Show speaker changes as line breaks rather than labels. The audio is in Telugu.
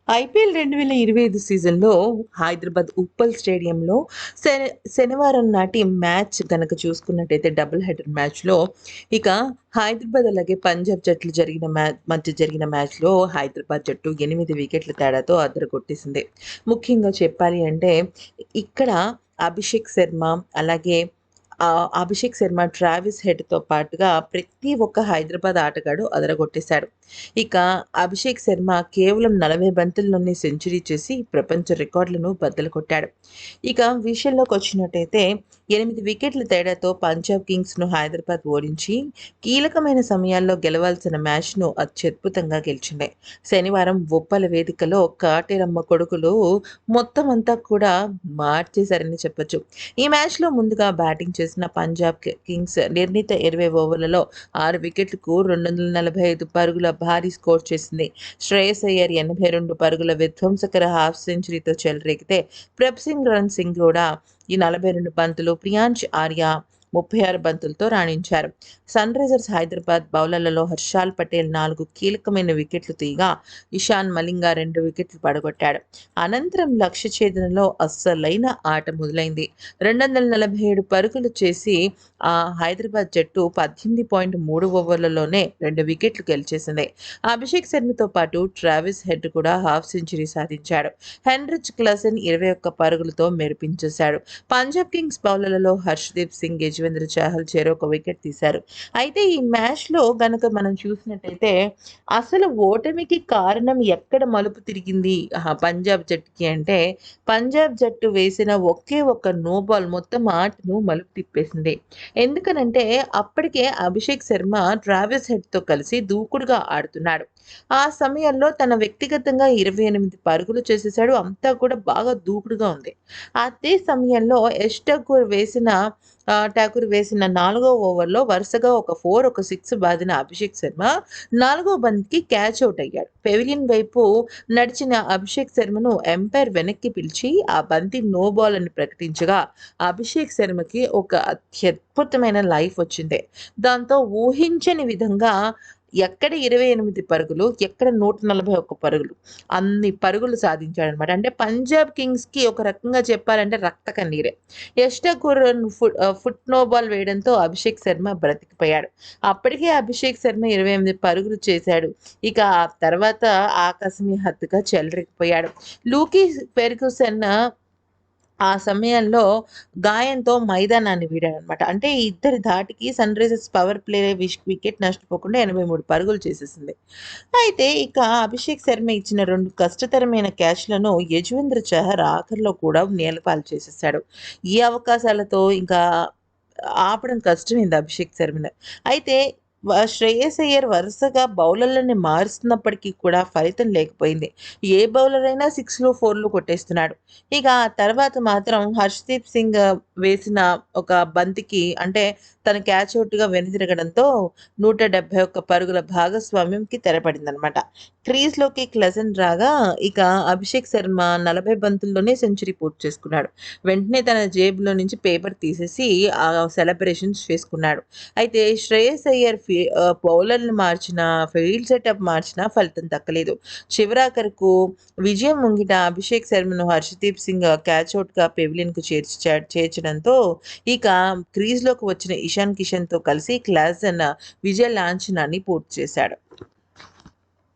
ఐపీఎల్ 2025 సీజన్‌లో హైదరాబాద్ ఉప్పల్ స్టేడియంలో శనివారం నాటి మ్యాచ్ గనక చూసుకున్నట్టయితే డబుల్ హెడర్ మ్యాచ్‌లో ఇక హైదరాబాద్ అలాగే పంజాబ్ జట్లు మధ్య జరిగిన మ్యాచ్‌లో హైదరాబాద్ జట్టు 8 వికెట్ల తేడాతో అదరగొట్టేసింది. ముఖ్యంగా చెప్పాలి అంటే ఇక్కడ అభిషేక్ శర్మ అలాగే అభిషేక్ శర్మ, ట్రావిస్ హెడ్‌తో పాటుగా ప్రతి ఒక్క హైదరాబాద్ ఆటగాడు అదరగొట్టేశాడు. ఇక అభిషేక్ శర్మ కేవలం 40 బంతుల్లోనే సెంచరీ చేసి ప్రపంచ రికార్డులను బద్దలు కొట్టాడు. ఇక విషయంలోకొచ్చినట్టయితే 8 వికెట్ల తేడాతో పంజాబ్ కింగ్స్‌ను హైదరాబాద్ ఓడించి కీలకమైన సమయాల్లో గెలవాల్సిన మ్యాచ్‌ను అత్యద్భుతంగా గెలిచింది. శనివారం ఉప్పల వేదికలో కాటేరమ్మ కొడుకులు మొత్తమంతా కూడా మార్చేశారని చెప్పొచ్చు. ఈ మ్యాచ్‌లో ముందుగా బ్యాటింగ్ చేసిన పంజాబ్ కింగ్స్ నిర్ణీత 20 ఓవర్లలో 6 వికెట్లకు 245 పరుగుల భారీ స్కోర్ చేసింది. శ్రేయస్ అయ్యర్ 82 పరుగుల విధ్వంసకర హాఫ్ సెంచరీతో చెలరేగితే ప్రభ్ సింగ్ సింగ్ కూడా ఈ 42 బంతులు, ప్రియాంష్ ఆర్య 36 బంతులతో రాణించారు. సన్ రైజర్స్ హైదరాబాద్ బౌలర్లలో హర్షాల్ పటేల్ 4 కీలకమైన వికెట్లు తీయగా ఇషాన్ మలింగ 2 వికెట్లు పడగొట్టాడు. అనంతరం లక్ష్య ఛేదనలో అస్సలైన ఆట మొదలైంది. 247 పరుగులు చేసి హైదరాబాద్ జట్టు 18.3 ఓవర్లలోనే 2 వికెట్లు గెలిచేసింది. అభిషేక్ శర్మతో పాటు ట్రావిస్ హెడ్ కూడా హాఫ్ సెంచరీ సాధించాడు. హెన్రిచ్ క్లాసెన్ 21 పరుగులతో మెరిపించేశాడు. పంజాబ్ కింగ్స్ బౌలర్లలో హర్షదీప్ సింగ్, యజ్వేంద్ర చాహల్ చెరొక వికెట్ తీశారు. అయితే ఈ మ్యాచ్‌లో గనక మనం చూసినట్టయితే అసలు ఓటమికి కారణం ఎక్కడ మలుపు తిరిగింది పంజాబ్ జట్టుకి అంటే, పంజాబ్ జట్టు వేసిన ఒకే ఒక్క నో బాల్ మొత్తం ఆటను మలుపు తిప్పేసింది. ఎందుకనంటే అప్పటికే అభిషేక్ శర్మ ట్రావిస్ హెడ్‌తో కలిసి దూకుడుగా ఆడుతున్నాడు. ఆ సమయంలో తన వ్యక్తిగతంగా 28 పరుగులు చేసేసాడు. అంతా కూడా బాగా దూకుడుగా ఉంది. అదే సమయంలో ఠాకూర్ వేసిన 4వ ఓవర్‌లో వరుసగా ఒక 4, ఒక 6 బాదిన అభిషేక్ శర్మ 4వ బంతికి క్యాచ్ ఔట్ అయ్యాడు. పెవిలియన్ వైపు నడిచిన అభిషేక్ శర్మను ఎంపైర్ వెనక్కి పిలిచి ఆ బంతి నో బాల్ అని ప్రకటించగా అభిషేక్ శర్మకి ఒక అత్యద్భుతమైన లైఫ్ వచ్చింది. దాంతో ఊహించని విధంగా ఎక్కడ 28 పరుగులు, ఎక్కడ 141 పరుగులు. అన్ని పరుగులు సాధించాడనమాట. అంటే పంజాబ్ కింగ్స్‌కి ఒక రకంగా చెప్పాలంటే రక్త కన్నీరే. ఫుట్ నో బాల్ వేయడంతో అభిషేక్ శర్మ బ్రతికిపోయాడు. అప్పటికే అభిషేక్ శర్మ 28 పరుగులు చేశాడు. ఇక ఆ తర్వాత ఆకాశమే హద్దుగా చెలరేగిపోయాడు. లూకీ ఫెర్గ్యూసన్ ఆ సమయంలో గాయంతో మైదానాన్ని వీడాడనమాట. అంటే ఈ ఇద్దరి ధాటికి Sunrisers power play wicket నష్టపోకుండా 83 పరుగులు చేసేసింది. అయితే ఇక అభిషేక్ శర్మ ఇచ్చిన 2 కష్టతరమైన క్యాచ్‌లను యజువేంద్ర చహర్ ఆఖరిలో కూడా నేలపాలు చేసేసాడు. ఈ అవకాశాలతో ఇంకా ఆపడం కష్టమైంది అభిషేక్ శర్మని. అయితే శ్రేయస్ అయ్యర్ వరుసగా బౌలర్‌లని మారుస్తున్నప్పటికీ కూడా ఫలితం లేకపోయింది. ఏ బౌలర్ అయినా 6లు, 4లు కొట్టేస్తున్నాడు. ఇక ఆ తర్వాత మాత్రం హర్షదీప్ సింగ్ వేసిన ఒక బంతికి అంటే తను క్యాచ్ ఔట్‌గా వెనుదిరగడంతో 171 పరుగుల భాగస్వామ్యంకి తెరపడిందనమాట. క్రీజ్‌లోకి క్లెజెన్ రాగా ఇక అభిషేక్ శర్మ 40 బంతుల్లోనే సెంచరీ పూర్తి చేసుకున్నాడు. వెంటనే తన జేబులో నుంచి పేపర్ తీసేసి సెలబ్రేషన్స్ చేసుకున్నాడు. అయితే శ్రేయస్ అయ్యర్ బౌలర్‌ని మార్చినా, ఫీల్డ్ సెటప్ మార్చినా ఫలితం దక్కలేదు. చివరాఖరుకు విజయం ముంగిట అభిషేక్ శర్మను హర్షదీప్ సింగ్ క్యాచ్ ఔట్‌గా పెవిలియన్‌కు చేర్చడంతో ఇక క్రీజ్‌లోకి వచ్చిన ఇషాన్ కిషన్‌తో కలిసి క్లాసెన్ విజయ లాంఛనాన్ని పూర్తి చేశాడు.